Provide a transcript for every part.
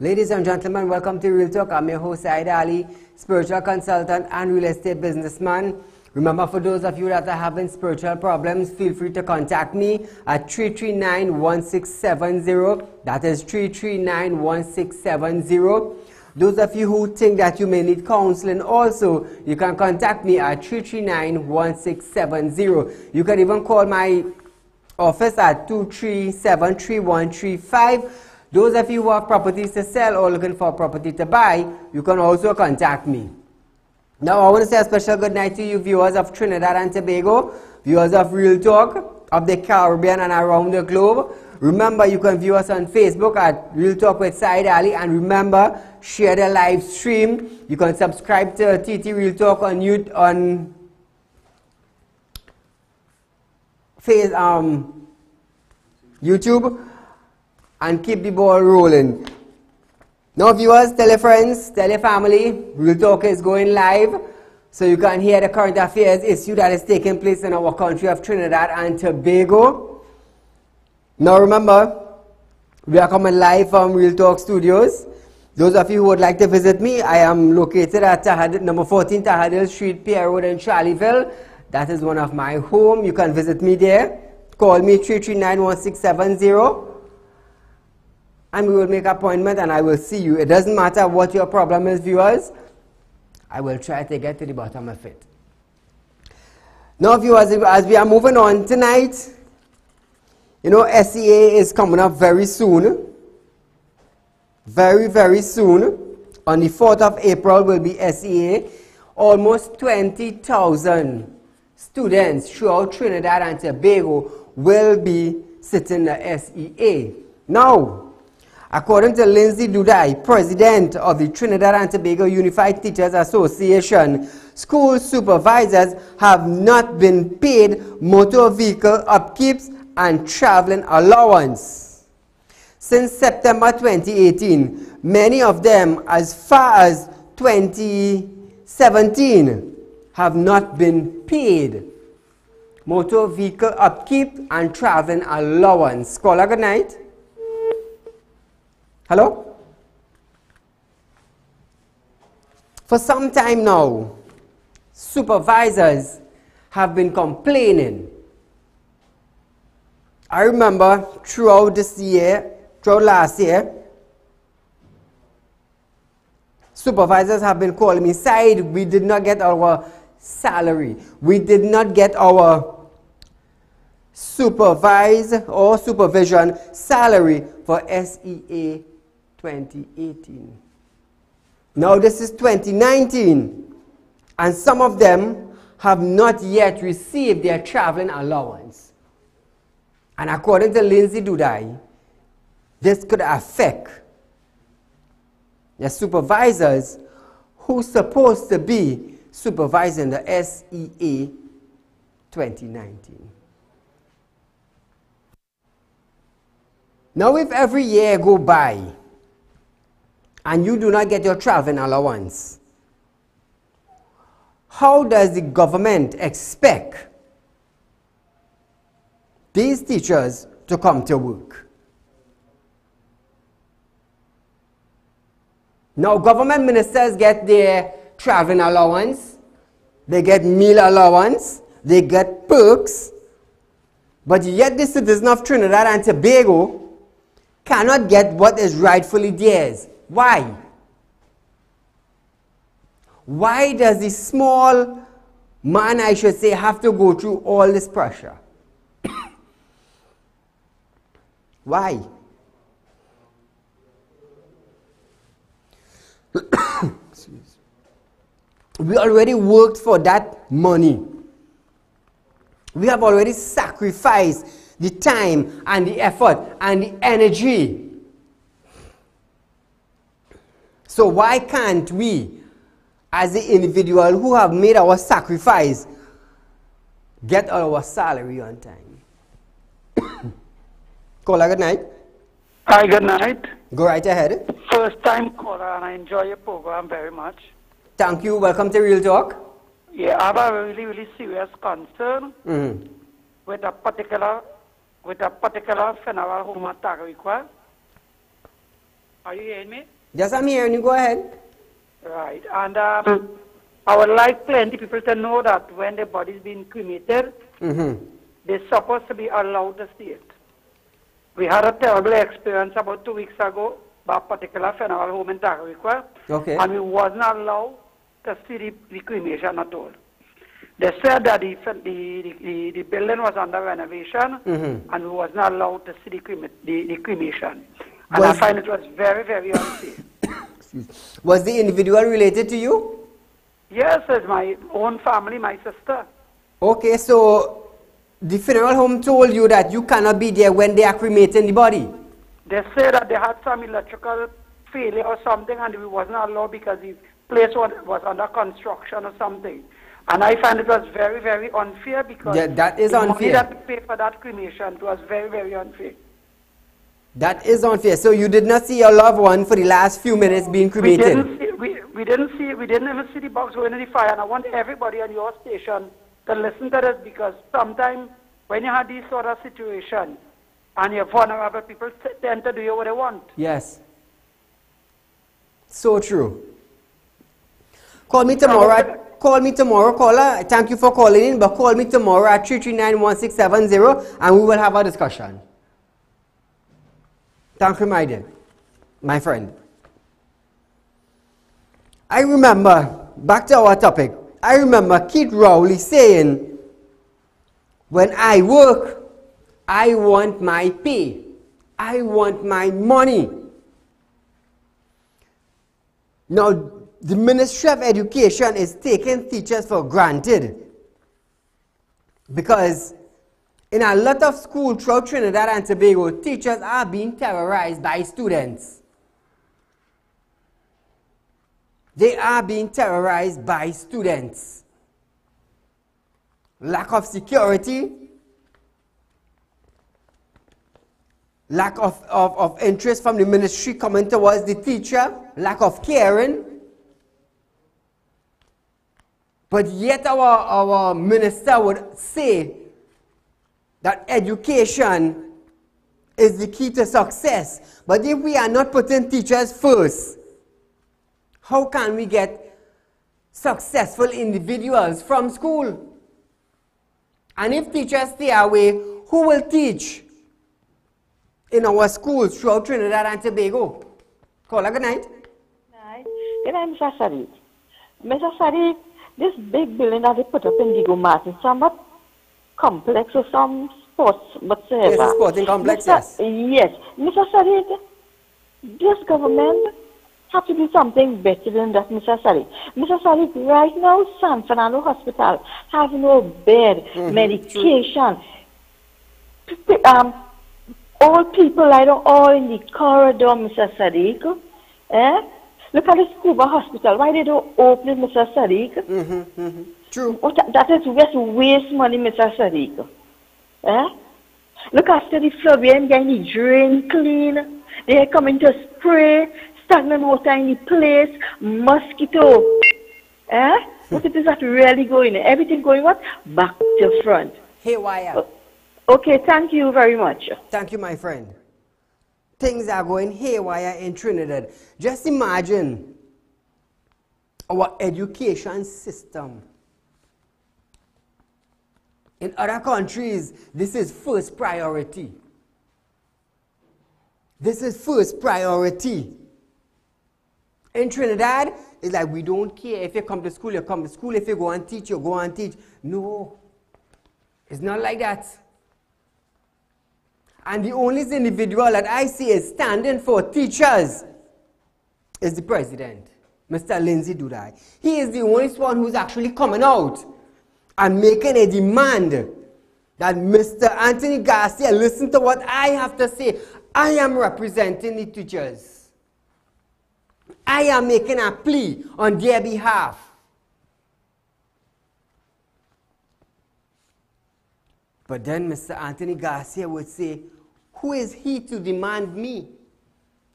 Ladies and gentlemen, welcome to Real Talk. I'm your host, Saieed Ali, spiritual consultant and real estate businessman. Remember, for those of you that are having spiritual problems, feel free to contact me at 339-1670. That is 339-1670. Those of you who think that you may need counseling also, you can contact me at 339-1670. You can even call my office at 237-3135. Those of you who have properties to sell or looking for property to buy, you can also contact me. Now, I want to say a special good night to you viewers of Trinidad and Tobago, viewers of Real Talk, of the Caribbean and around the globe. Remember, you can view us on Facebook at Real Talk with Saieed Ali, and remember, share the live stream. You can subscribe to TT Real Talk on YouTube, and keep the ball rolling. Now, viewers, tell your friends, tell your family, Real Talk is going live, so you can hear the current affairs issue that is taking place in our country of Trinidad and Tobago. Now, remember, we are coming live from Real Talk Studios. Those of you who would like to visit me, I am located at number 14 Tahadil Street, Pierre Road in Charleville. That is one of my home. You can visit me there. Call me 339-1670. And we will make an appointment and I will see you. It doesn't matter what your problem is, viewers. I will try to get to the bottom of it. Now, viewers, as we are moving on tonight, you know, SEA is coming up very soon. Very, very soon. On the 4th of April will be SEA. Almost 20,000 students throughout Trinidad and Tobago will be sitting the SEA. Now, according to Lindsay Dudai, president of the Trinidad and Tobago Unified Teachers Association, school supervisors have not been paid motor vehicle upkeeps and traveling allowance. Since September 2018, many of them as far as 2017 have not been paid motor vehicle upkeep and traveling allowance. Caller, good night. Hello? For some time now, supervisors have been complaining. I remember throughout last year, supervisors have been calling me, Said, we did not get our salary. We did not get our supervision salary for SEA 2018. Now this is 2019, and some of them have not yet received their traveling allowance. And according to Lindsay Dudai, this could affect the supervisors who are supposed to be supervising the SEA 2019. Now, if every year go by and you do not get your traveling allowance, how does the government expect these teachers to come to work? Now, government ministers get their traveling allowance, they get meal allowance, they get perks, but yet the citizens of Trinidad and Tobago cannot get what is rightfully theirs. Why? Why does the small man, I should say, have to go through all this pressure? Why? We already worked for that money. We have already sacrificed the time and the effort and the energy. So why can't we, as the individual who have made our sacrifice, get our salary on time? Caller, good night. Hi, good night. Go right ahead. First time caller, and I enjoy your program very much. Thank you. Welcome to Real Talk. Yeah, I have a really, really serious concern with a particular funeral home at Tariqua. Are you hearing me? Yes, I'm hearing you. Go ahead. Right. And I would like plenty people to know that when the body is being cremated, they're supposed to be allowed to see it. We had a terrible experience about 2 weeks ago by a particular funeral home in Tagriqua, and we wasn't allowed to see the cremation at all. They said that the building was under renovation, and we was not allowed to see the cremation. And I find it was very, very unsafe. Was the individual related to you? Yes, it's my own family, my sister. Okay, so the funeral home told you that you cannot be there when they are cremating the body? They say that they had some electrical failure or something, and we was not allowed because the place was under construction or something. And I find it was very, very unfair because that is the unfair. money that we paid for that cremation was very, very unfair. That is unfair. So you did not see your loved one for the last few minutes being cremated? We didn't even see the box going in the fire. And I want everybody on your station to listen to this, because sometimes when you have these sort of situations and you're vulnerable, people tend to do what they want. Yes. So true. Call me tomorrow. Caller. Thank you for calling in, but call me tomorrow at 339-1670 and we will have a discussion. Thank you, my friend. I remember, back to our topic, I remember Keith Rowley saying, when I work, I want my pay. I want my money. Now, the Ministry of Education is taking teachers for granted, because in a lot of schools throughout Trinidad and Tobago, teachers are being terrorized by students. They are being terrorized by students. Lack of security, lack of interest from the ministry coming towards the teacher, lack of caring. But yet our minister would say that education is the key to success. But if we are not putting teachers first, how can we get successful individuals from school? And if teachers stay away, who will teach in our schools throughout Trinidad and Tobago? Caller, good night. Night. Good night, Mr. Sadiq. Mr. Sadiq, this big building that they put up in Digo Martin, somewhat complex or some sports whatsoever. Yes, a sporting complex, yes. Yes. Mr. Sadiq, this government have to do something better than that, Mr. Sadiq. Mr. Sadiq, right now, San Fernando Hospital has no bed, medication. All people lie down all in the corridor, Mr. Sadiq. Look at the Scuba Hospital. Why they don't open it, Mr. Sadiq? True. That is just waste money, Mr. Sadiq. Look after the flood, we ain't getting the drain clean. They are coming to spray stagnant water in the place, mosquito. What is that really going? Everything going what? Back to front. Haywire. Okay, thank you very much. Thank you, my friend. Things are going haywire in Trinidad. Just imagine our education system. In other countries, this is first priority. This is first priority. In Trinidad, it's like we don't care. If you come to school, you come to school. If you go and teach, you go and teach. No, it's not like that. And the only individual that I see is standing for teachers is the president, Mr. Lindsay Dudai. He is the only one who's actually coming out and making a demand that Mr. Anthony Garcia listen to what I have to say. I am representing the teachers. I am making a plea on their behalf. But then Mr. Anthony Garcia would say, who is he to demand me?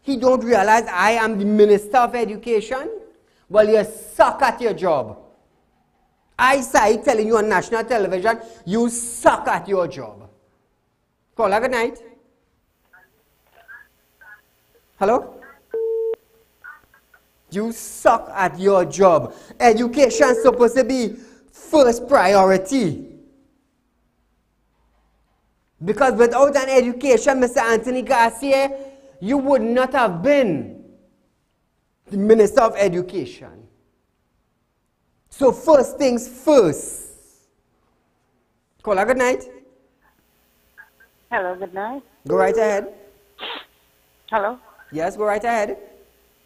He don't realize I am the Minister of Education? Well, you suck at your job. I say, telling you on national television, you suck at your job. Caller, good night. Hello? You suck at your job. Education is supposed to be first priority. Because without an education, Mr. Anthony Garcia, you would not have been the Minister of Education. So first things first. Caller, good night. Hello, good night. Go right ahead. Hello. Yes, go right ahead.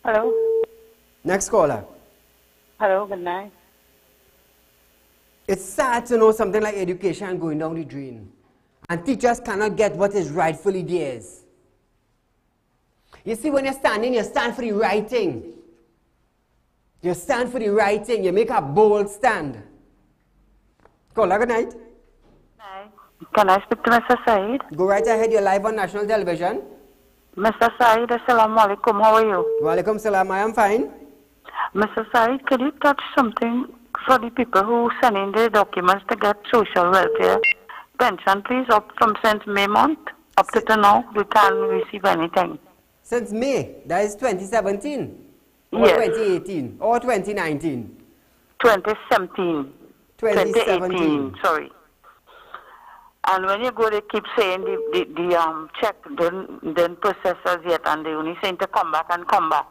Hello. Next caller. Hello, good night. It's sad to know something like education going down the drain. And teachers cannot get what is rightfully theirs. You see, when you're standing, you stand for the right thing. You stand for the right thing. You make a bold stand. Caller, good night. Hi. Can I speak to Mr. Saeed? Go right ahead. You're live on national television. Mr. Saeed, assalamu alaikum. How are you? Walaikum salam. I am fine. Mr. Saeed, could you touch something for the people who send in their documents to get social welfare pension, please, up from since May month up to now? We can't receive anything. Since May, that is 2017? Or Yes. 2018? Or 2019? 2017. 2017. Sorry. And when you go, they keep saying the check didn't process as yet, and they only saying to come back and come back.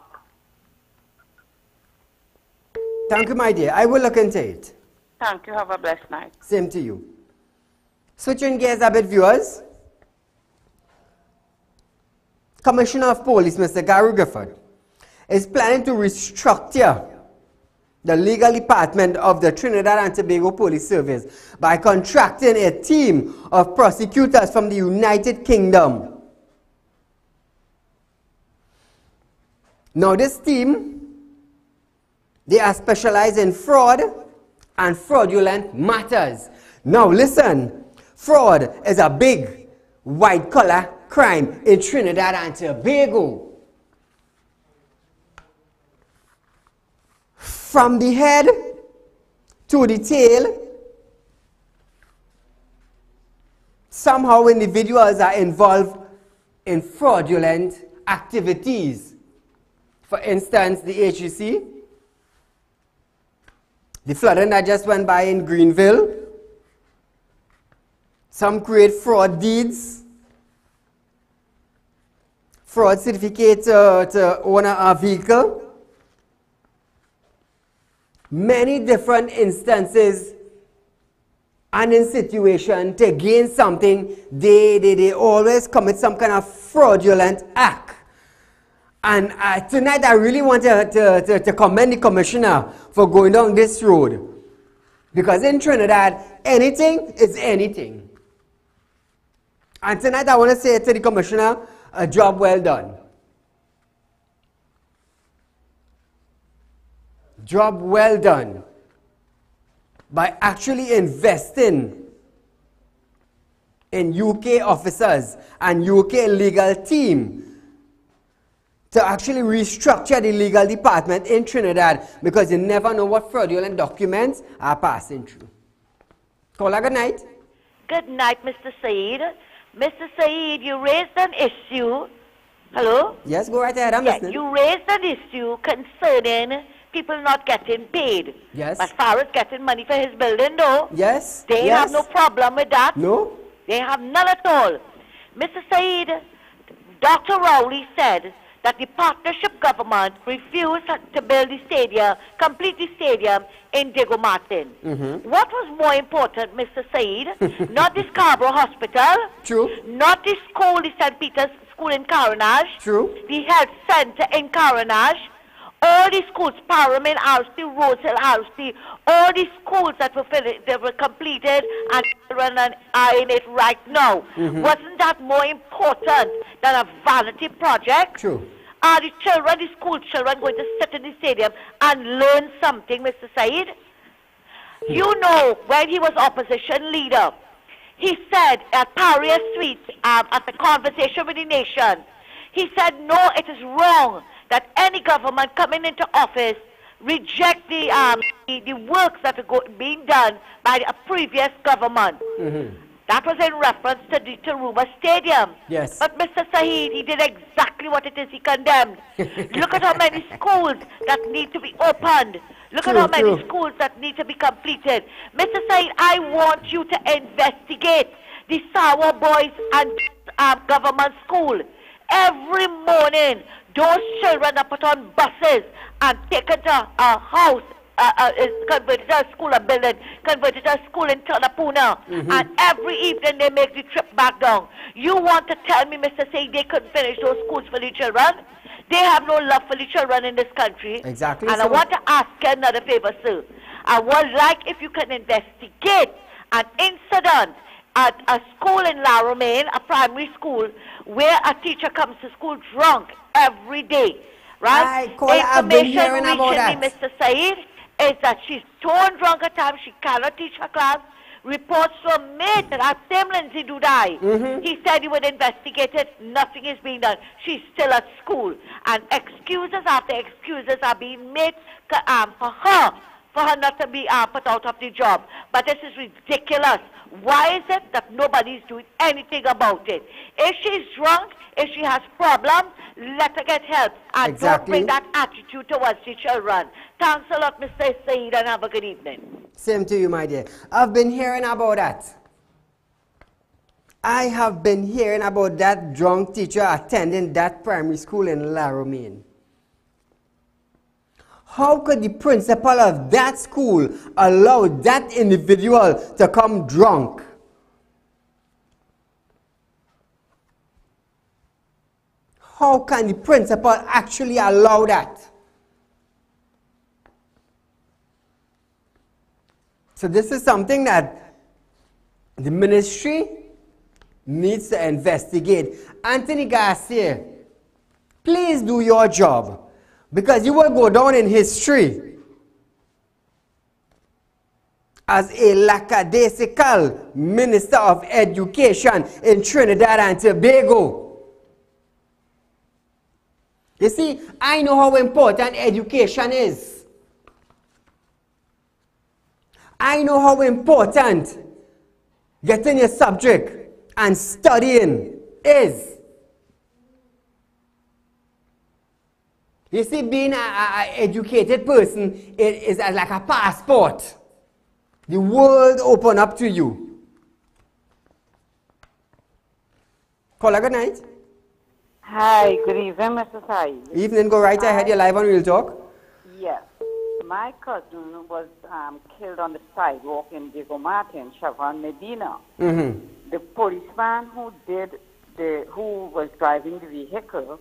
Thank you, my dear. I will look into it. Thank you. Have a blessed night. Same to you. Switching gears a bit, viewers. Commissioner of Police, Mr. Gary Gifford, is planning to restructure the legal department of the Trinidad and Tobago Police Service by contracting a team of prosecutors from the United Kingdom. Now this team, they are specialized in fraud and fraudulent matters. Now listen, fraud is a big white-collar crime in Trinidad and Tobago. From the head to the tail, somehow individuals are involved in fraudulent activities. For instance, the HEC, the flooding that just went by in Greenville. Some create fraud deeds, fraud certificate to own a vehicle. Many different instances and in situation to gain something, they always commit some kind of fraudulent act. And tonight I really want to commend the commissioner for going down this road. Because in Trinidad, anything is anything. And tonight I want to say to the commissioner, a job well done. Job well done by actually investing in UK officers and UK legal team to actually restructure the legal department in Trinidad, because you never know what fraudulent documents are passing through. Caller, good night. Good night, Mr. Saeed. Mr. Saeed, you raised an issue. Hello? Yes, go right ahead. I'm listening. You raised an issue concerning people not getting paid. Yes. As far as getting money for his building, though. Yes. They have no problem with that. No. They have none at all. Mr. Saeed, Dr. Rowley said that the partnership government refused to build the stadium, complete the stadium in Diego Martin. What was more important, Mr. Saeed? Not the Scarborough Hospital. True. Not the school, the St. Peter's School in Caranage. True. The health center in Caranage. All the schools, Paramin, RC, Rose Hill, RC, all the schools that were finished, they were completed and children are in it right now. Wasn't that more important than a vanity project? True. Are the children, the school children, going to sit in the stadium and learn something, Mr. Saeed? You know, when he was opposition leader, he said at Paria Street, at the Conversation with the Nation, he said, no, it is wrong that any government coming into office reject the works that are being done by a previous government. That was in reference to the Taruba Stadium. Yes. But Mr. Saeed, he did exactly what it is he condemned. Look at how many schools that need to be opened. Look at how many schools that need to be completed. Mr. Saeed, I want you to investigate the Sawa Boys and government school. Every morning, those children are put on buses and taken to a house. Converted to a school, a building, converted to a school in Tanapuna, and every evening they make the trip back down. You want to tell me, Mr. Saeed, they couldn't finish those schools for the children? They have no love for the children in this country. Exactly. And so. I want to ask you another favor, sir. I would like if you can investigate an incident at a school in La Romaine, a primary school, where a teacher comes to school drunk every day. Right? I've been hearing about that. Mr. Saeed, is that she's torn drunk at times, she cannot teach her class. Reports were made that same Lindsay Dudai. He said he would investigate it. Nothing is being done. She's still at school. And excuses after excuses are being made for her not to be put out of the job. But this is ridiculous. Why is it that nobody's doing anything about it? If she's drunk, if she has problems, let her get help. And don't bring that attitude towards the children. Thanks a lot, Mr. Saeed, and have a good evening. Same to you, my dear. I've been hearing about that. I have been hearing about that drunk teacher attending that primary school in La Romaine. How could the principal of that school allow that individual to come drunk? How can the principal actually allow that? So this is something that the ministry needs to investigate. Anthony Garcia, please do your job, because you will go down in history as a lackadaisical minister of education in Trinidad and Tobago. You see, I know how important education is. I know how important getting a subject and studying is. You see, being an educated person is like a passport. The world open up to you. Caller, good night. Hi, good evening, Mr. Saeed. Evening, go right ahead. You're live on Real Talk. Yes. My cousin was killed on the sidewalk in Diego Martin, Chevron Medina. The policeman who was driving the vehicle,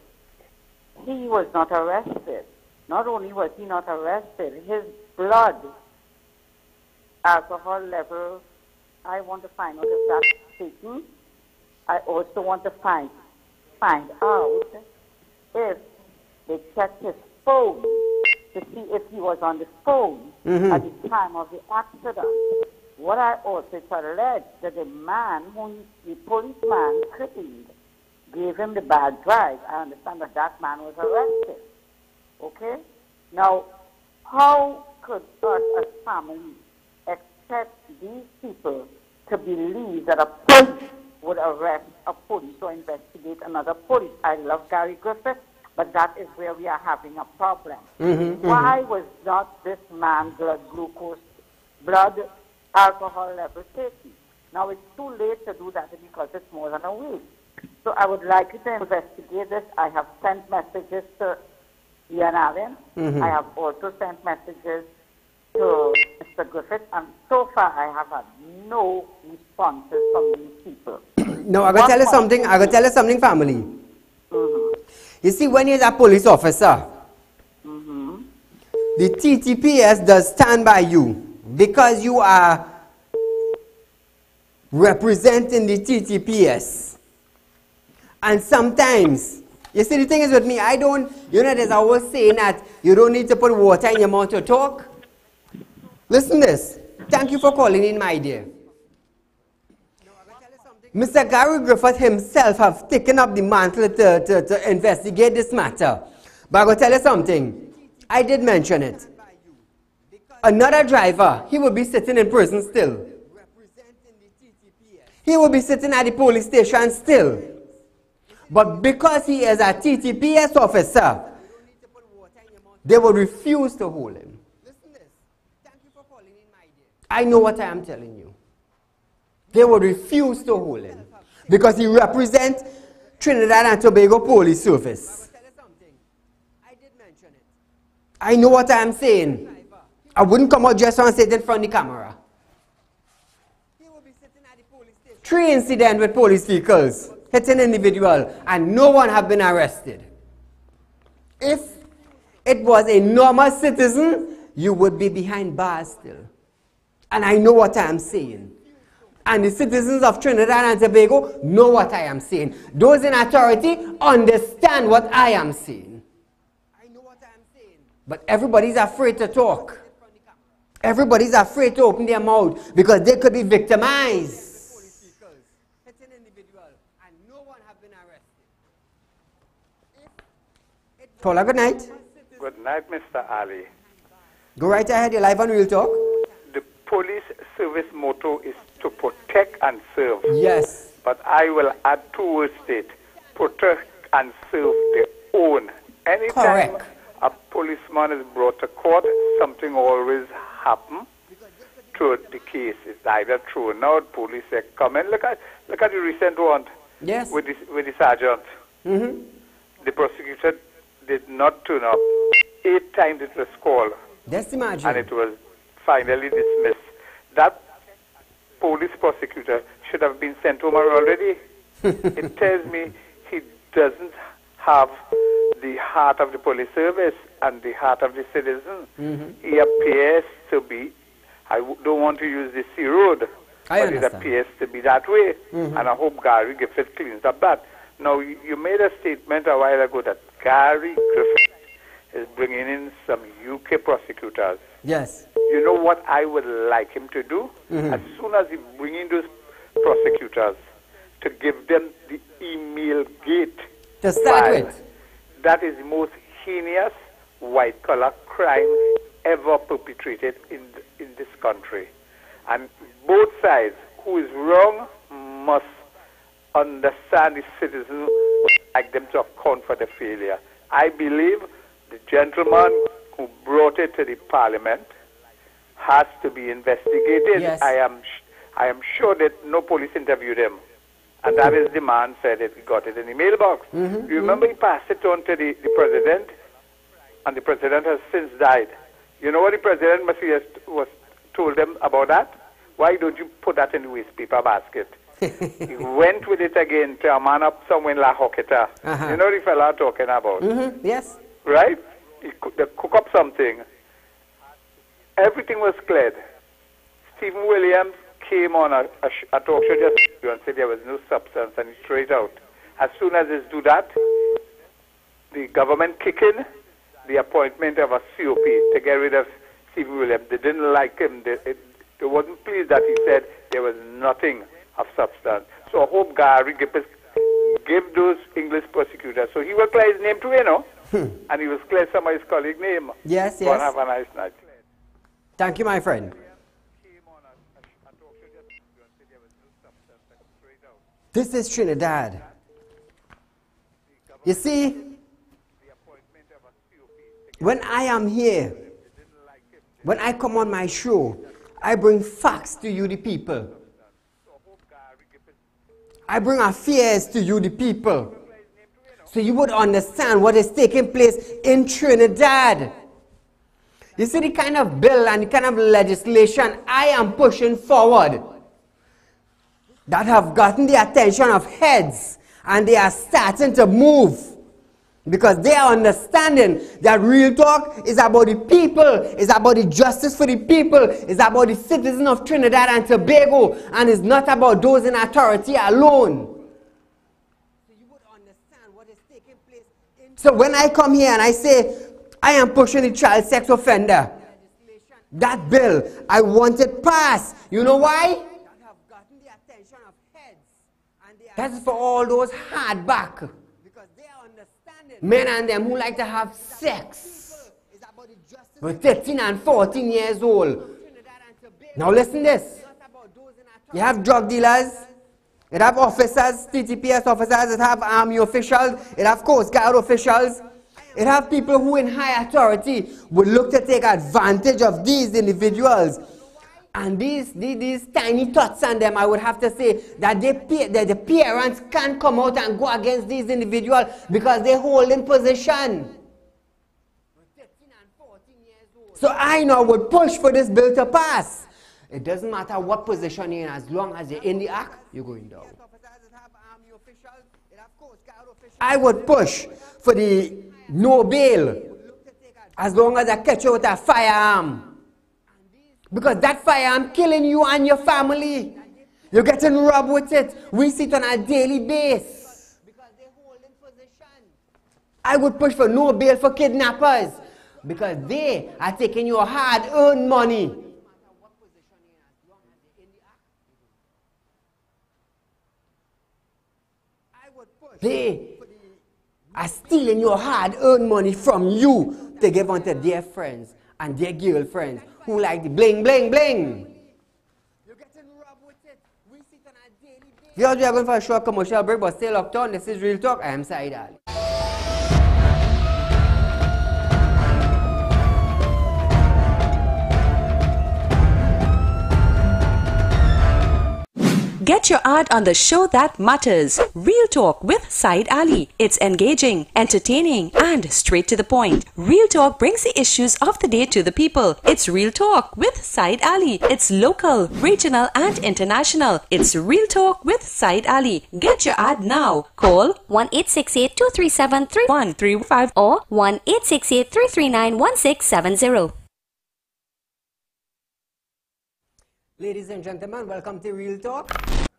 he was not arrested. Not only was he not arrested, his blood alcohol level, I want to find out if that's taken. I also want to find out if they checked his phone to see if he was on the phone at the time of the accident. What I also alleged that the man whom the policeman claimed gave him the bad drive. I understand that man was arrested. Okay? Now, how could us as family expect these people to believe that a police would arrest a police or investigate another police? I love Gary Griffith, but that is where we are having a problem. Why was not this man's blood alcohol level taken? Now it's too late to do that because it's more than a week. So I would like you to investigate this. I have sent messages to Ian Allen. I have also sent messages to Mr. Griffith, and so far I have had no responses from these people. No, I gotta tell you something, family. You see, when you're a police officer, the TTPS does stand by you because you are representing the TTPS. And sometimes, you see, the thing is with me, there's always saying that you don't need to put water in your mouth to talk. Listen to this. Thank you for calling in, my dear. Mr. Gary Griffith himself have taken up the mantle to investigate this matter. But I'm going to tell you something. I did mention it. Another driver, he will be sitting in prison still. he will be sitting at the police station still. But because he is a TTPS officer, they will refuse to hold him. I know what I am telling you. They will refuse to hold him because he represents Trinidad and Tobago Police Service. I know what I am saying. I wouldn't come out just and say it in front of the camera. 3 incidents with police vehicles hitting individual and no one have been arrested. If it was a normal citizen, you would be behind bars still. And I know what I am saying. And the citizens of Trinidad and Tobago know what I am saying. Those in authority understand what I am saying. I know what I am saying. But everybody's afraid to talk. Everybody's afraid to open their mouth because they could be victimized. Paula, good night. Good night, Mr. Ali. Go right ahead, you're live on Real Talk. The police service motto is to protect and serve. Yes. But I will add 2 words to it. Protect and serve their own. Anytime Correct. a policeman is brought to court, something always happens to the case. It's either thrown out, police say, come in. Look at the recent one. Yes. With the sergeant. Mm-hmm. The prosecutor did not turn up. 8 times it was called. Just imagine. And it was finally dismissed. That police prosecutor should have been sent home already. It tells me he doesn't have the heart of the police service and the heart of the citizen. Mm-hmm. He appears to be, don't want to use the C road, but it appears to be that way. Mm-hmm. And I hope Gary Griffith cleans up that. Now, you made a statement a while ago that Gary Griffith is bringing in some UK prosecutors. Yes. You know what I would like him to do? Mm-hmm. As soon as he brings in those prosecutors, to give them the email gate. To start with. That is the most heinous white-collar crime ever perpetrated in this country. And both sides, who is wrong, must understand the citizens would like them to account for the failure. I believe the gentleman who brought it to the parliament has to be investigated. Yes. I am sure that no police interviewed him. And that is the man said that he got it in the mailbox. Mm-hmm. You remember he passed it on to the president, and the president has since died. You know what the president must was told them about that? Why don't you put that in the waste paper basket? He went with it again to a man up somewhere in La Hoqueta. You know the fella I'm talking about? Mm-hmm. Yes. Right? They cook up something. Everything was cleared. Stephen Williams came on a talk show just and said there was no substance, and he threw it out. As soon as they do that, the government kick in the appointment of a COP to get rid of Stephen Williams. They didn't like him. They wasn't pleased that he said there was nothing of substance. So I hope Gary give those English prosecutors. So he will clear his name too, you know. And he will clear some of his colleagues' name. Yes, yes. Have a nice night. Thank you, my friend. This is Trinidad. You see, when I am here, when I come on my show, I bring facts to you, the people. I bring affairs to you, the people. So you would understand what is taking place in Trinidad. You see the kind of bill and the kind of legislation I am pushing forward that have gotten the attention of heads, and they are starting to move because they are understanding that Real Talk is about the people, is about the justice for the people, is about the citizens of Trinidad and Tobago, and is not about those in authority alone. So you would understand what is taking place. So when I come here and I say, I am pushing the child sex offender, that bill, I want it passed. You know why? That's for all those hardback men and them who like to have sex with 13 and 14 years old. Now listen this. You have drug dealers, It have officers, TTPS officers, it have army officials, it have Coast Guard officials. It have people who in high authority would look to take advantage of these individuals. And these tiny thoughts on them, I would have to say that the parents can't come out and go against these individuals because they hold in position. So I now would push for this bill to pass. It doesn't matter what position you're in, as long as you're in the act, you're going down. I would push for the no bail, as long as I catch you with a firearm. Because that firearm killing you and your family. You're getting robbed with it. We see it on a daily basis. I would push for no bail for kidnappers. Because they are taking your hard-earned money. They are stealing your hard-earned money from you to give unto their friends and their girlfriends who like the bling, bling, bling. We are going for a short commercial break, but stay locked on. This is Real Talk. I am Saieed Ali. Get your ad on the show that matters. Real Talk with Saieed Ali. It's engaging, entertaining, and straight to the point. Real Talk brings the issues of the day to the people. It's Real Talk with Saieed Ali. It's local, regional, and international. It's Real Talk with Saieed Ali. Get your ad now. Call 1-868-237-3135 or 1-868-339-1670. Ladies and gentlemen, welcome to Real Talk.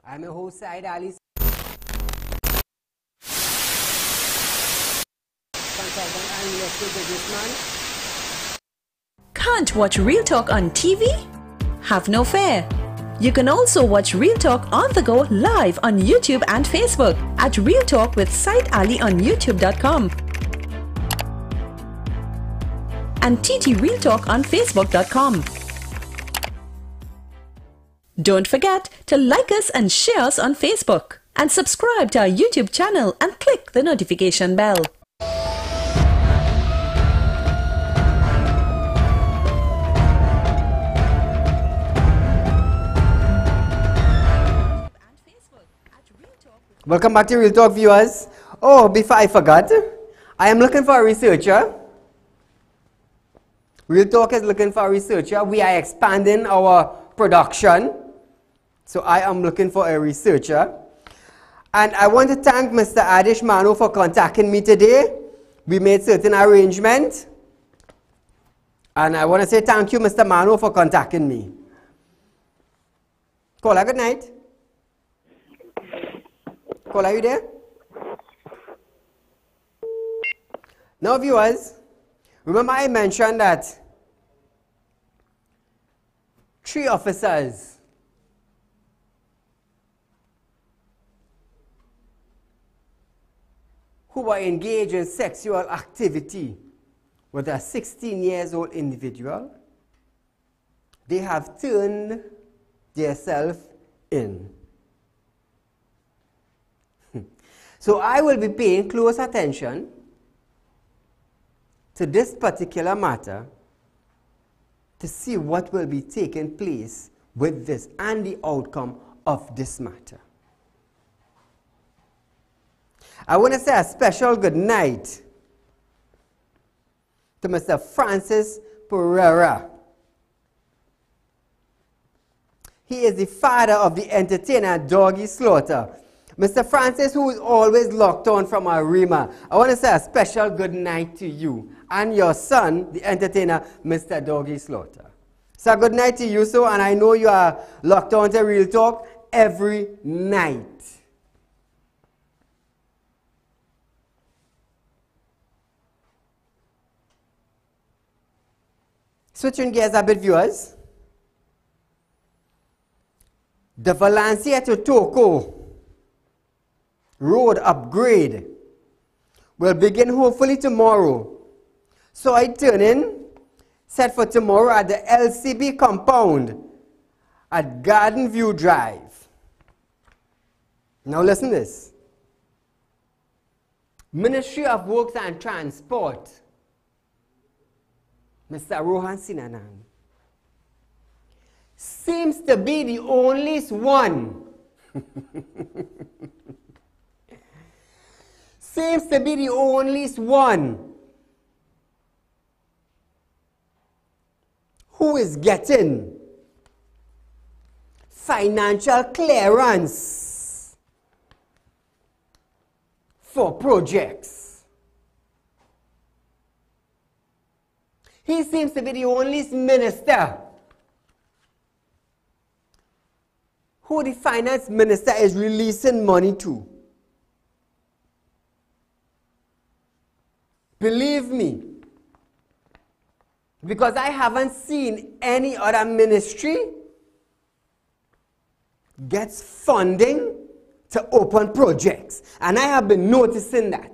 I'm your host, Saieed Ali. Consultant and real estate businessman. Can't watch Real Talk on TV? Have no fear. You can also watch Real Talk on the go live on YouTube and Facebook at Real Talk with Saieed Ali on YouTube.com and TT Real Talk on Facebook.com. Don't forget to like us and share us on Facebook and subscribe to our YouTube channel and click the notification bell. Welcome back to Real Talk, viewers. Oh, before I forgot, I am looking for a researcher. Real Talk is looking for a researcher. We are expanding our production. So I am looking for a researcher. And I want to thank Mr. Adish Manu for contacting me today. We made certain arrangements. And I want to say thank you, Mr. Manu, for contacting me. Caller, good night. Caller, are you there? Now, viewers, remember I mentioned that 3 officers who were engaged in sexual activity with a 16-year-old individual, they have turned themselves in. So I will be paying close attention to this particular matter to see what will be taking place with this and the outcome of this matter. I want to say a special good night to Mr. Francis Pereira. He is the father of the entertainer Doggy Slaughter. Mr. Francis, who is always locked on from Arima, I want to say a special good night to you and your son, the entertainer, Mr. Doggy Slaughter. So good night to you, so, and I know you are locked on to Real Talk every night. Switching gears a bit, viewers. The Valencia to Toko road upgrade will begin hopefully tomorrow. So I turn in, set for tomorrow at the LCB compound at Garden View Drive. Now listen to this. Ministry of Works and Transport, Mr. Rohan Sinanan, seems to be the only one seems to be the only one who is getting financial clearance for projects. He seems to be the only minister who the finance minister is releasing money to. Believe me, because I haven't seen any other ministry gets funding to open projects. And I have been noticing that.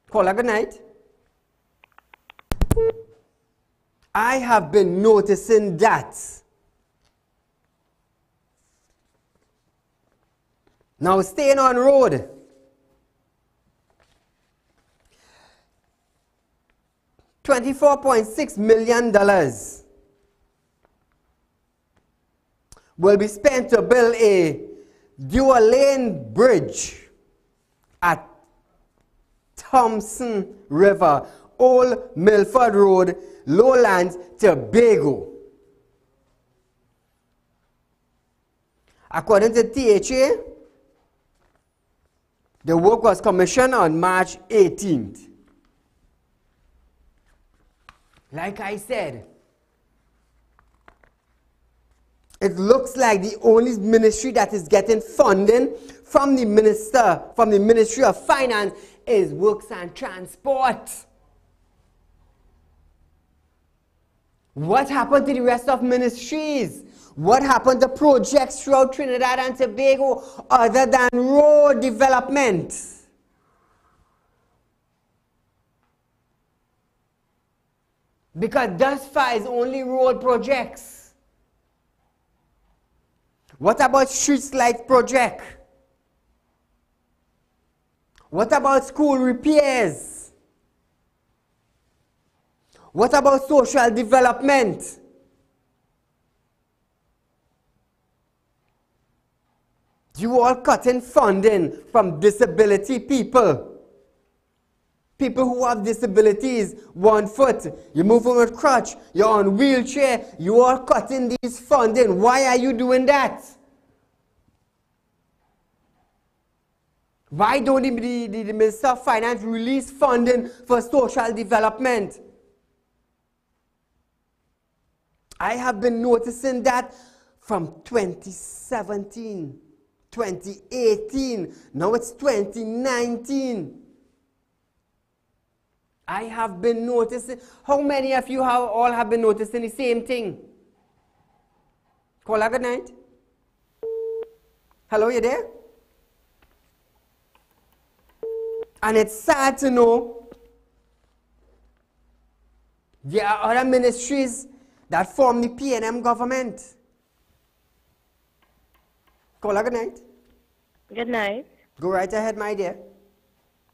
Call her good night. I have been noticing that. Now staying on road. $24.6 million will be spent to build a dual-lane bridge at Thompson River, Old Milford Road, Lowlands, Tobago. According to THA, the work was commissioned on March 18th. Like I said, it looks like the only ministry that is getting funding from the Ministry of Finance is Works and Transport. What happened to the rest of ministries? What happened to projects throughout Trinidad and Tobago other than road development? Because thus far is only road projects. What about street light project? What about school repairs? What about social development? You all cutting funding from disability people. People who have disabilities, 1 foot, you're moving with crutch, you're on wheelchair, you are cutting these funding. Why are you doing that? Why don't the Minister of Finance release funding for social development? I have been noticing that from 2017, 2018, now it's 2019. I have been noticing. How many of you all have been noticing the same thing? Call her good night. Hello, you there? And it's sad to know there are other ministries that form the PNM government. Call her good night. Good night. Go right ahead, my dear.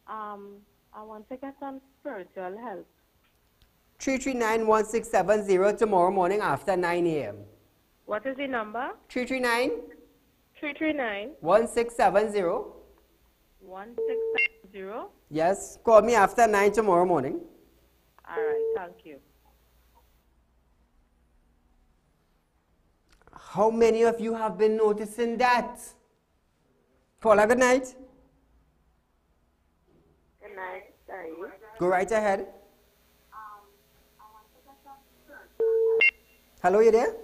I want to get some spiritual help. 339-1670 tomorrow morning after 9 a.m. What is the number? 339 339 1670. 1670. Yes, call me after 9 tomorrow morning. All right, thank you. How many of you have been noticing that? Call her good night. Good night. Sorry. Go right ahead. Hello, you there?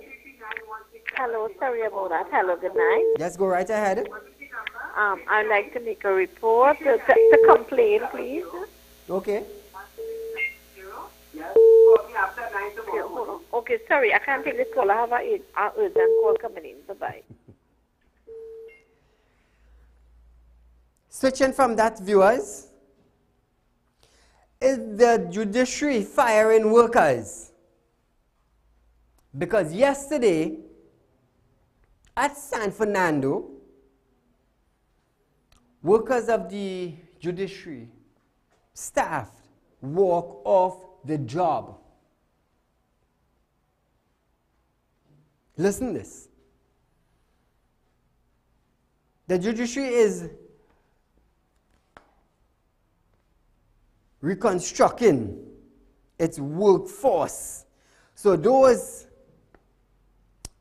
Hello, sorry about that. Hello, good night. Yes, go right ahead. I'd like to make a report to complain, please. Okay. Okay, hold on. Okay, sorry, I can't take this call. I have an urgent call coming in. Bye-bye. Switching from that, viewers, is the judiciary firing workers? Because yesterday, At San Fernando, workers of the judiciary, staff, walk off the job. Listen to this. The judiciary is reconstructing its workforce. So those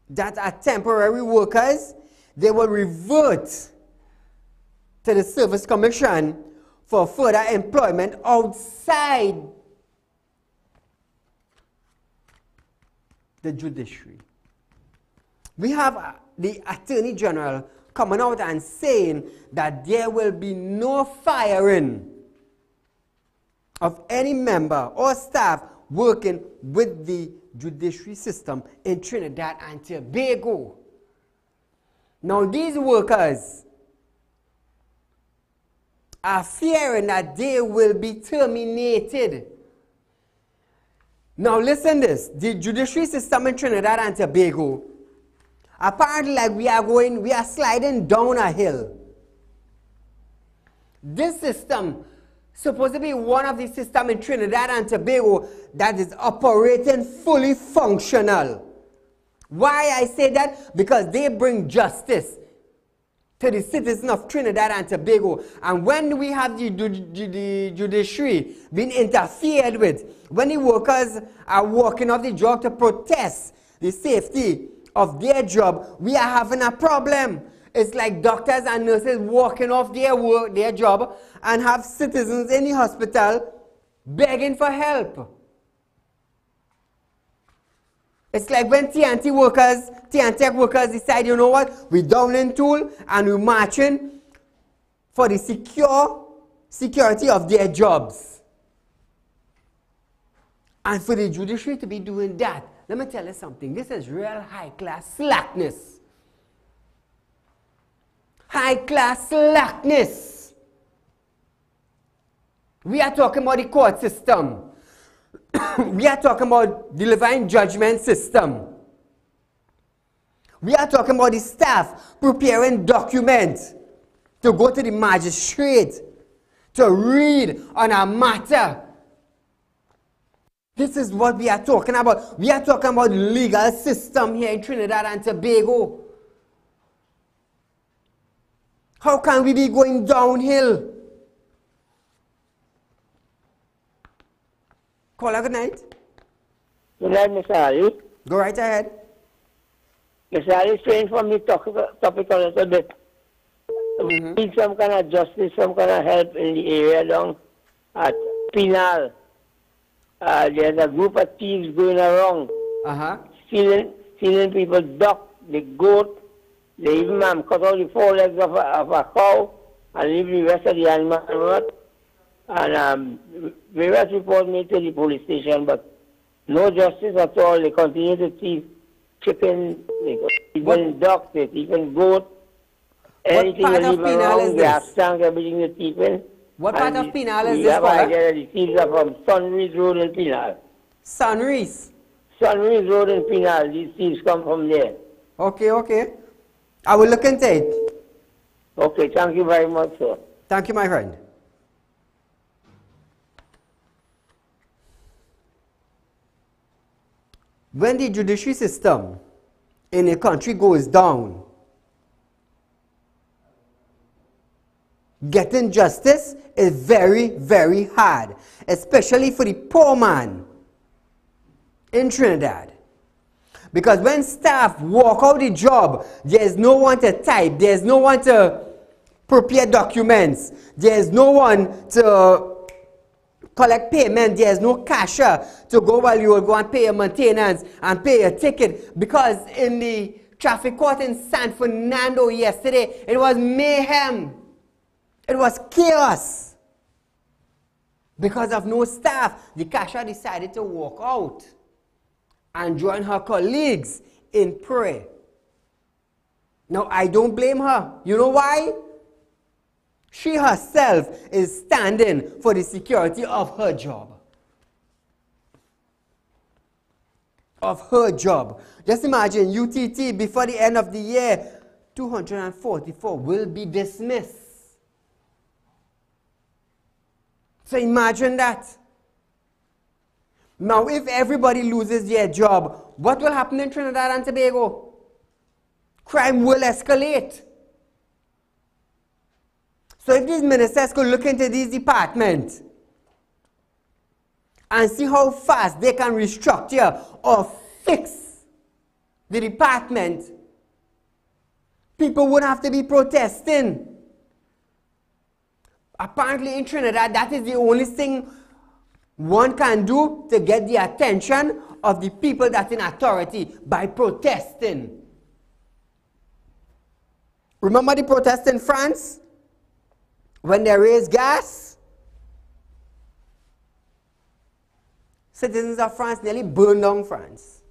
that are temporary workers, they will revert to the Service Commission for further employment outside the judiciary. We have the Attorney General coming out and saying that there will be no firing of any member or staff working with the judiciary system in Trinidad and Tobago. Now these workers are fearing that they will be terminated. Now listen to this. The judiciary system in Trinidad and Tobago, apparently like we are sliding down a hill. This system supposed to be one of the systems in Trinidad and Tobago that is operating fully functional. Why I say that? Because they bring justice to the citizens of Trinidad and Tobago. And when we have the judiciary being interfered with, when the workers are walking off the job to protest the safety of their job, we are having a problem. It's like doctors and nurses walking off their job and have citizens in the hospital begging for help. It's like when TNT workers decide, you know what, we're down in tool and we're marching for the security of their jobs. And for the judiciary to be doing that, let me tell you something, this is real high-class slackness. High-class slackness. We are talking about the court system. We are talking about the divine judgment system. We are talking about the staff preparing documents to go to the magistrate to read on a matter. This is what we are talking about. We are talking about the legal system here in Trinidad and Tobago. How can we be going downhill? Caller, good night. Good night, Mr. Ali. Go right ahead. Mr. Ali is trying for me to topic a little bit. We need some kind of justice, some kind of help in the area down at Penal. There's a group of thieves going around, stealing people's duck, the goat. They even cut out the 4 legs of a cow and leave the rest of the animal rot. And various reports made to the police station, but no justice at all. They continue to thief chicken, even duck, they even goat. Anything they leave around, they have stank everything they thief in. What part of Penal is this? We have an idea that the thieves are from Sunrise Road in Penal. Sunrise? Sunrise Road in Penal. These thieves come from there. Okay, okay. I will look into it. Okay, thank you very much, sir. Thank you, my friend. When the judiciary system in a country goes down, getting justice is very, very hard, especially for the poor man in Trinidad. Because when staff walk out the job, there's no one to type, there's no one to prepare documents, there's no one to collect payment, there's no cashier to go while you will go and pay your maintenance and pay your ticket. Because in the traffic court in San Fernando yesterday, it was mayhem. It was chaos. Because of no staff, the cashier decided to walk out and join her colleagues in prayer. Now, I don't blame her. You know why? She herself is standing for the security of her job. of her job. Just imagine UTT before the end of the year, 244 will be dismissed. So imagine that. Now, if everybody loses their job, what will happen in Trinidad and Tobago? Crime will escalate. So if these ministers could look into these departments and see how fast they can restructure or fix the department, people wouldn't have to be protesting. Apparently in Trinidad, that is the only thing one can do to get the attention of the people that's in authority, by protesting. Remember the protest in France? When they raised gas? Citizens of France nearly burned down France.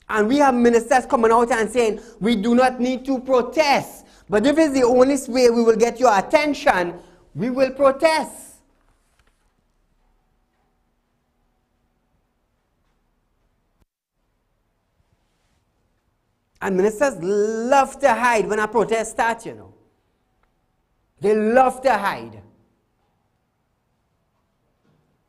And we have ministers coming out and saying, we do not need to protest. But if it's the only way we will get your attention, we will protest. And ministers love to hide when a protest starts, you know. They love to hide.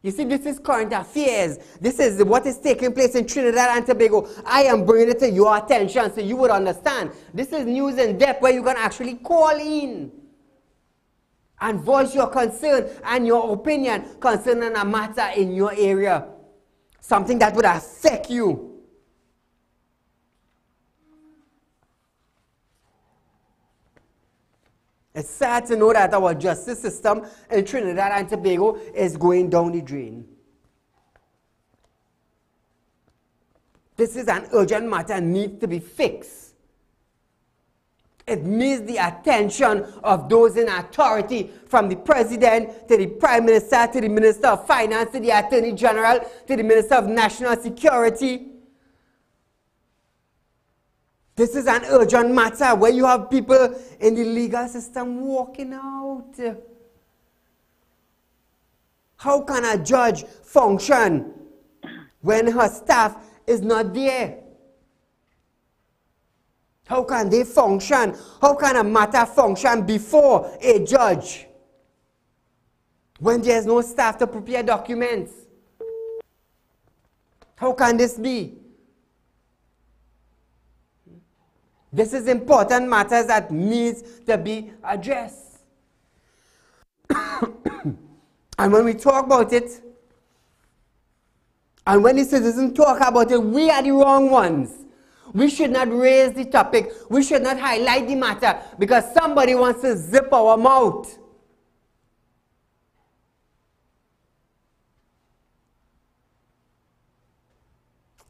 You see, this is current affairs. This is what is taking place in Trinidad and Tobago. I am bringing it to your attention so you would understand. This is news in depth where you can actually call in and voice your concern and your opinion concerning a matter in your area. Something that would affect you. It's sad to know that our justice system in Trinidad and Tobago is going down the drain. This is an urgent matter and needs to be fixed. It needs the attention of those in authority, from the president to the prime minister to the minister of finance to the attorney general to the minister of national security. This is an urgent matter where you have people in the legal system walking out. How can a judge function when her staff is not there? How can they function? How can a matter function before a judge when there's no staff to prepare documents? How can this be? This is important matters that needs to be addressed. And when we talk about it, and when the citizens talk about it, we are the wrong ones. We should not raise the topic. We should not highlight the matter because somebody wants to zip our mouth.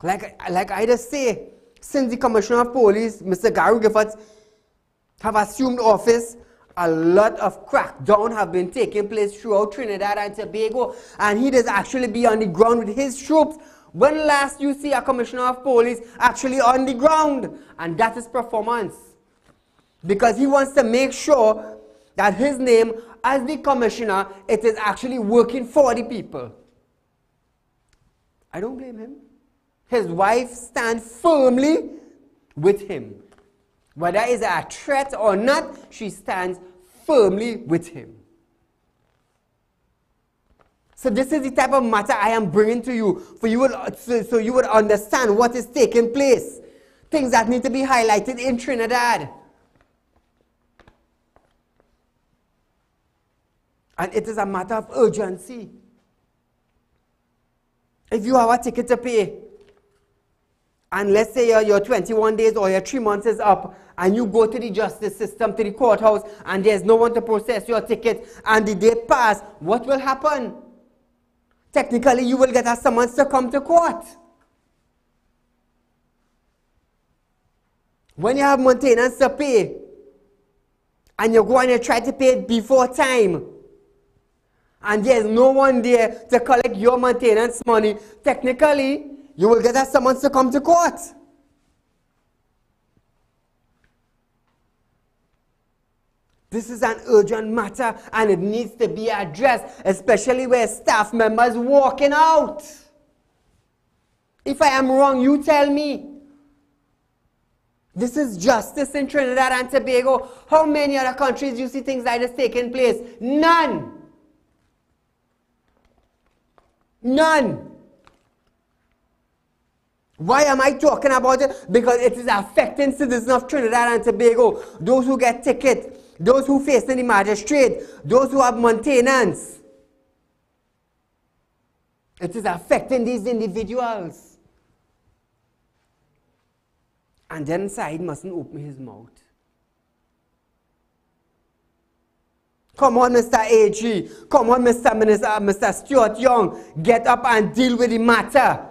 Like I just say, since the Commissioner of Police, Mr. Gary Giffords, have assumed office, a lot of crackdown have been taking place throughout Trinidad and Tobago, and he does actually be on the ground with his troops. When last you see a Commissioner of Police actually on the ground? And that is performance. Because he wants to make sure that his name as the Commissioner, it is actually working for the people. I don't blame him. His wife stands firmly with him. Whether it's a threat or not, she stands firmly with him. So this is the type of matter I am bringing to you, for you so you would understand what is taking place. Things that need to be highlighted in Trinidad. And it is a matter of urgency. If you have a ticket to pay, and let's say your 21 days or your 3 months is up, and you go to the justice system, to the courthouse, and there's no one to process your ticket, and the day pass, what will happen? Technically, you will get a summons to come to court. When you have maintenance to pay, and you go and you try to pay it before time, and there's no one there to collect your maintenance money, technically, you will get a summons to come to court. This is an urgent matter and it needs to be addressed, especially where staff members walking out. If I am wrong, you tell me. This is justice in Trinidad and Tobago. How many other countries do you see things like this taking place? None. None. Why am I talking about it? Because it is affecting citizens of Trinidad and Tobago. Those who get tickets, those who face in the magistrate, those who have maintenance. It is affecting these individuals. And then Saieed mustn't open his mouth. Come on, Mr. AG. Come on, Mr. Stuart Young. Get up and deal with the matter.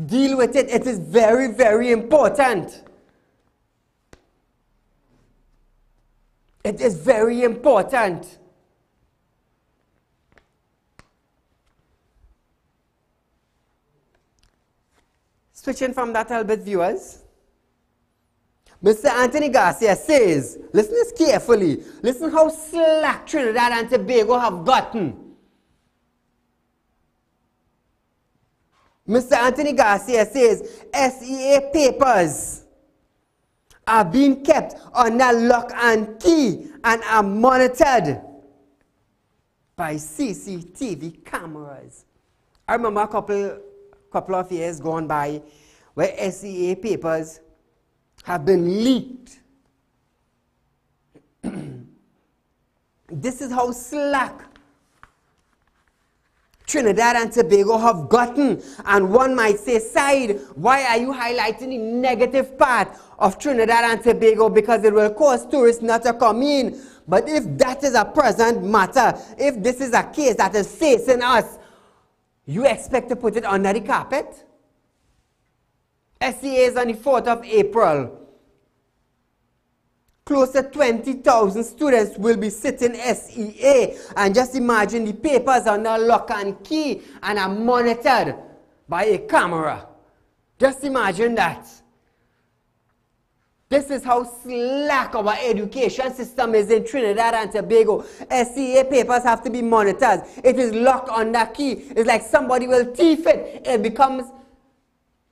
Deal with it. It is very, very important. It is very important. Switching from that a little bit, viewers. Mr. Anthony Garcia says, listen to this carefully. Listen how slack Trinidad and Tobago have gotten. Mr. Anthony Garcia says, SEA papers are being kept under lock and key and are monitored by CCTV cameras. I remember a couple of years gone by where SEA papers have been leaked. This is how slack Trinidad and Tobago have gotten. And one might say, Saieed, why are you highlighting the negative part of Trinidad and Tobago? Because it will cause tourists not to come in. But if that is a present matter, if this is a case that is facing us, you expect to put it under the carpet? SEA is on the 4th of April. Close to 20,000 students will be sitting SEA. And just imagine the papers are under lock and key and are monitored by a camera. Just imagine that. This is how slack our education system is in Trinidad and Tobago. SEA papers have to be monitored. It is locked under key. It's like somebody will thief it. It becomes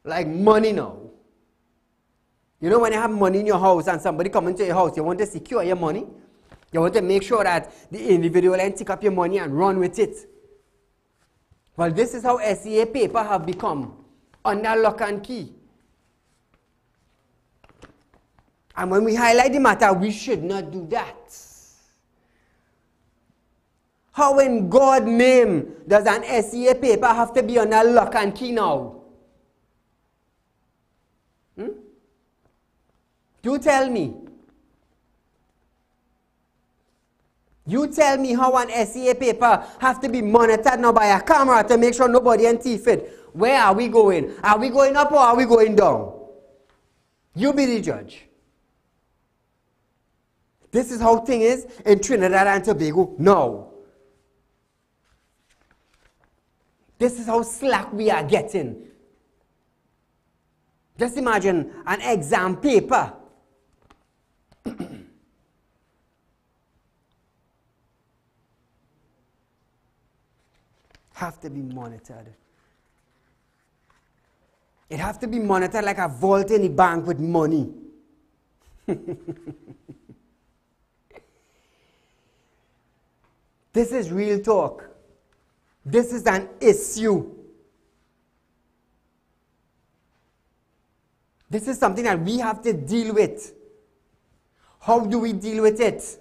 like money now. You know when you have money in your house and somebody comes into your house, you want to secure your money. You want to make sure that the individual can take up your money and run with it. Well, this is how SEA paper have become, under lock and key. And when we highlight the matter, we should not do that. How in God's name does an SEA paper have to be under lock and key now? You tell me. You tell me how an SEA paper have to be monitored now by a camera to make sure nobody can thief it. Where are we going? Are we going up or are we going down? You be the judge. This is how things is in Trinidad and Tobago now. This is how slack we are getting. Just imagine an exam paper. Have to be monitored. It have to be monitored like a vault in the bank with money. This is real talk. This is an issue. This is something that we have to deal with. How do we deal with it?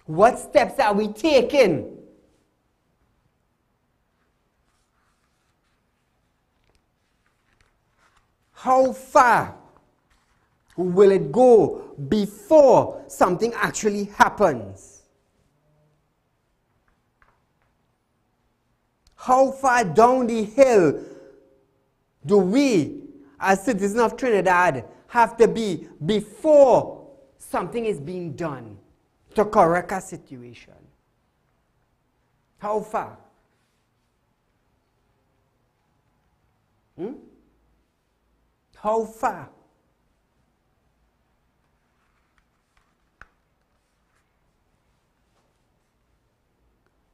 What steps are we taking? How far will it go before something actually happens? How far down the hill do we, as citizens of Trinidad, have to be before something is being done to correct a situation? How far? How far?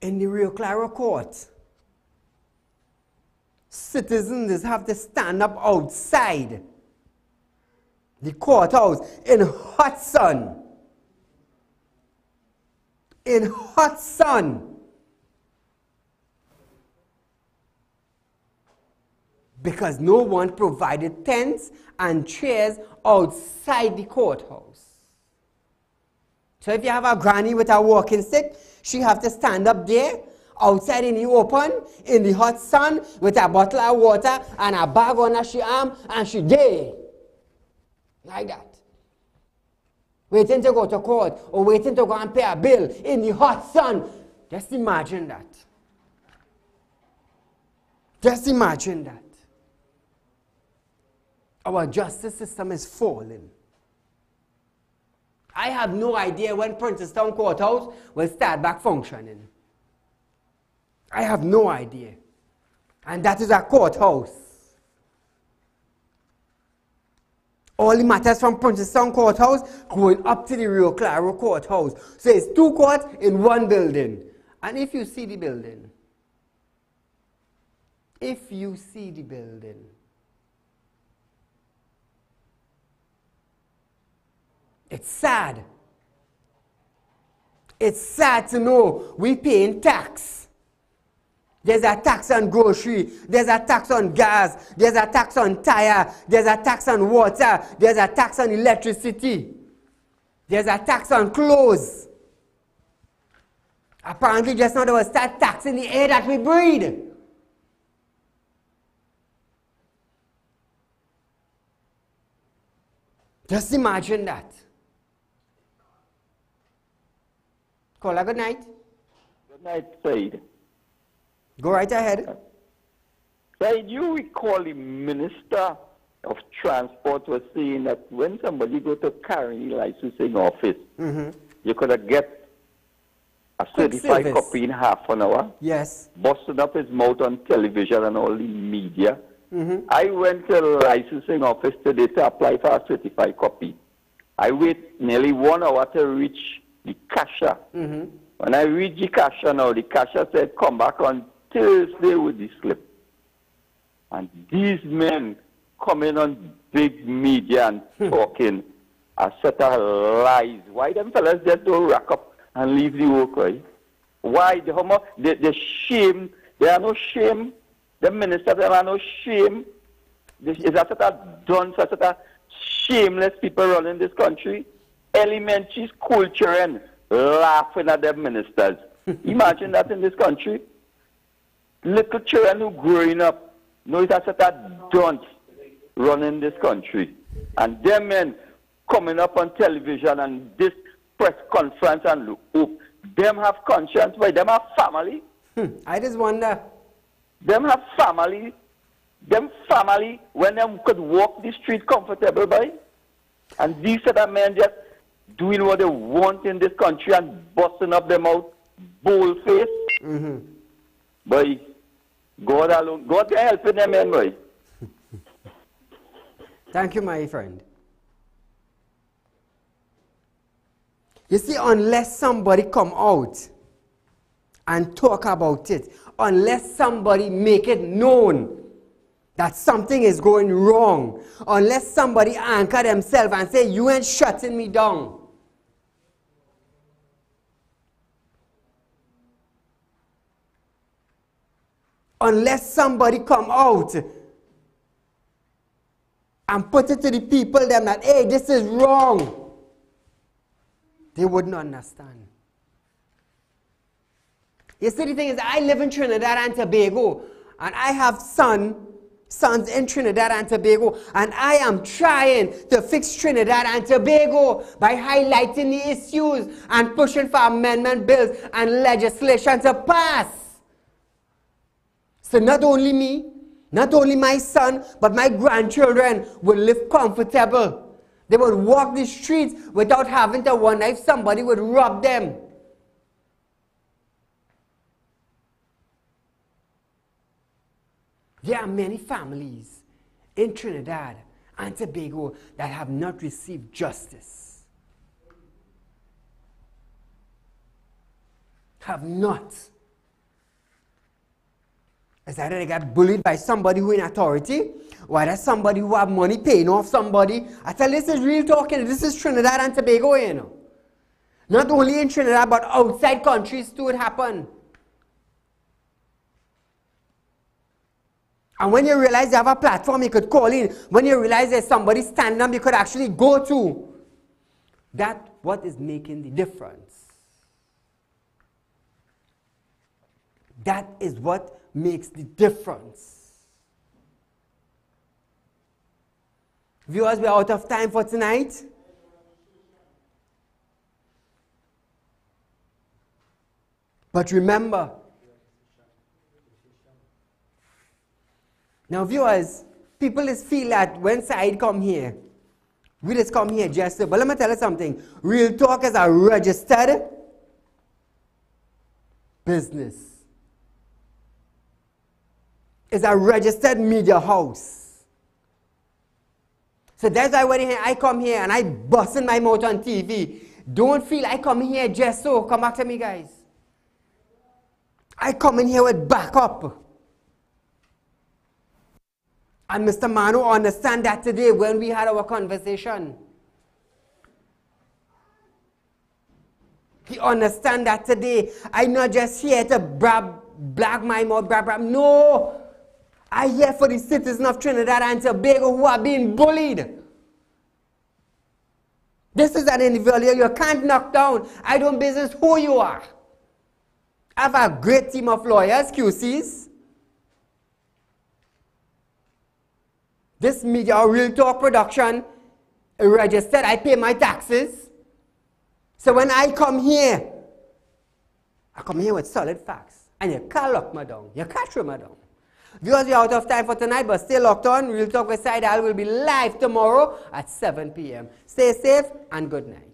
in the Rio Claro court, citizens have to stand up outside the courthouse in hot sun. In hot sun. Because no one provided tents and chairs outside the courthouse. So if you have a granny with a walking stick, she have to stand up there, outside in the open, in the hot sun, with a bottle of water and a bag on her arm, and she there. Like that. Waiting to go to court, or waiting to go and pay a bill in the hot sun. Just imagine that. Just imagine that. Our justice system is falling. I have no idea when Princestown Courthouse will start back functioning. I have no idea. And that is a courthouse. All the matters from Princestown Courthouse going up to the Rio Claro Courthouse. So it's 2 courts in 1 building. And if you see the building, it's sad. It's sad to know we paying tax. There's a tax on grocery. There's a tax on gas. There's a tax on tire. There's a tax on water. There's a tax on electricity. There's a tax on clothes. Apparently just now they will start taxing the air that we breathe. Just imagine that. Caller, good night. Good night, Said. Go right ahead. Said, you recall the Minister of Transport was saying that when somebody go to carry licensing office, you could get a certified copy in half an hour. Yes. Busting up his mouth on television and all the media. I went to the licensing office today to apply for a certified copy. I wait nearly 1 hour to reach the cashier. When I reached the cashier now, the cashier said, come back on Thursday with the slip. And these men coming on big media and talking a set of lies. Why them fellas just don't rack up and leave the work, right? Why? The shame, there are no shame. The ministers, there are no shame. Is a set of dunce, a set of shameless people running this country. Elementary school children laughing at their ministers. Imagine that in this country. Little children who growing up know it's a set of dunce running this country. And them men coming up on television and this press conference and look, them have conscience, but them have family. I just wonder. Them have family. Them family when them could walk the street comfortable by. And these set of men just doing what they want in this country and busting up them out bold face. Boy, God alone, God can help them men, boy. Thank you, my friend. You see, unless somebody come out and talk about it, unless somebody make it known that something is going wrong, unless somebody anchor themselves and say, you ain't shutting me down. Unless somebody come out and put it to the people them that, hey, this is wrong, they wouldn't understand. You see, the thing is, I live in Trinidad and Tobago, and I have sons in Trinidad and Tobago, and I am trying to fix Trinidad and Tobago by highlighting the issues and pushing for amendment bills and legislation to pass. So not only me, not only my son, but my grandchildren will live comfortable. They will walk the streets without having to wonder if somebody would rob them. There are many families in Trinidad and Tobago that have not received justice. Have not. It's either they get bullied by somebody who in authority, or there's somebody who have money paying off somebody. I tell you, this is real talking. This is Trinidad and Tobago, you know. Not only in Trinidad, but outside countries too it happen. And when you realize you have a platform you could call in, when you realize there's somebody standing up you could actually go to, that's what is making the difference. That is what makes the difference. Viewers, we're out of time for tonight. But remember, now viewers, people just feel that when Saieed come here, we just come here just to, but let me tell you something. Real Talk is a registered business. It's a registered media house. So that's why when I come here and I bust in my mouth on TV, don't feel I come here just so. Come back to me, guys. I come in here with backup. And Mr. Manu understand that today when we had our conversation. He understand that today. I'm not just here to blag my mouth, brab. No! I'm here for the citizens of Trinidad and Tobago who are being bullied. This is an individual you can't knock down. I don't business who you are. I have a great team of lawyers, QCs. This media, Real Talk production, registered, I pay my taxes. So when I come here with solid facts. And you can't lock me down. You can't throw me down. Viewers, we're out of time for tonight, but stay locked on. Real Talk with Saieed Ali will be live tomorrow at 7 p.m. Stay safe and good night.